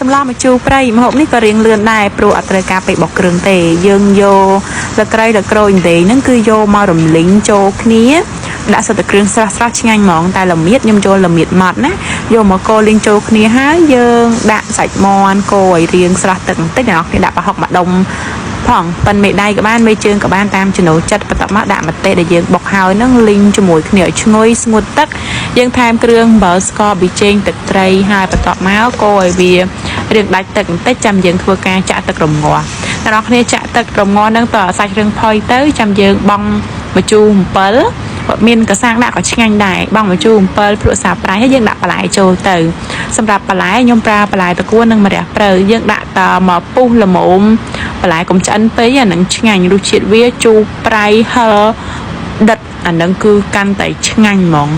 សម្លម្ជូរប្រៃម្ហូបនេះក៏រៀងលឿនដែរព្រោះអត់ត្រូវការពេលបុកគ្រឿងទេយើងយកលក្រីលក្រូចទេហ្នឹងគឺយកមករំលីងចូលគ្នាដាក់សិតតែគ្រឿងស្រស់ឆ្ងាញ់ហ្មងតែល្មៀតខ្ញុំចូលល្មៀតម៉ត់ណាយកមកកូរលីងចូលគ្នាហើយយើងដាក់សាច់មាន់កូរឲ្យរៀងស្រស់ទឹកបន្តិចអ្នកនរគ្នាដាក់ប្រហុកម្ដុំផងប៉ិនមេដៃក៏បានមេជើងក៏បានតាមចំណូលចិត្តបន្ទាប់មកដាក់ម្ទេសដែលយើងបុកហើយហ្នឹងលីងជាមួយគ្នាឲ្យឈ្ងុយស្ងួតទឹកយើងថែមគ្រឿងអំបិលស្ករប៊ីចេងទឹកត្រីហើយបន្ទាប់មកកូរឲ្យវារៀងដាច់ទឹកបន្តិចចាំយើងធ្វើការចាក់ទឹករំងាស់អ្នកនរគ្នាចាក់ទឹករំងាស់ហ្នឹងតើសាច់រឿងផុយទៅចាំយើងបង់ម្ជូរអំពិលមានកសាងដាក់ក៏ឆ្ងាញ់ដែរបង់ម្ជូរអំពិលភ្លក់សាប្រៃហើយយើងដាក់បន្លែចូលទៅសម្រាប់បន្លែខ្ញុំប្រើបន្លែតកួននិងម្រះព្រៅយើងដាក់តមកពុះល្មមបន្លែកុំឆ្អិនពេកអានឹងឆ្ងាញ់រសជាតិវាជូរប្រៃហឹរដិតអានឹងគឺកាន់តែឆ្ងាញ់ហ្មង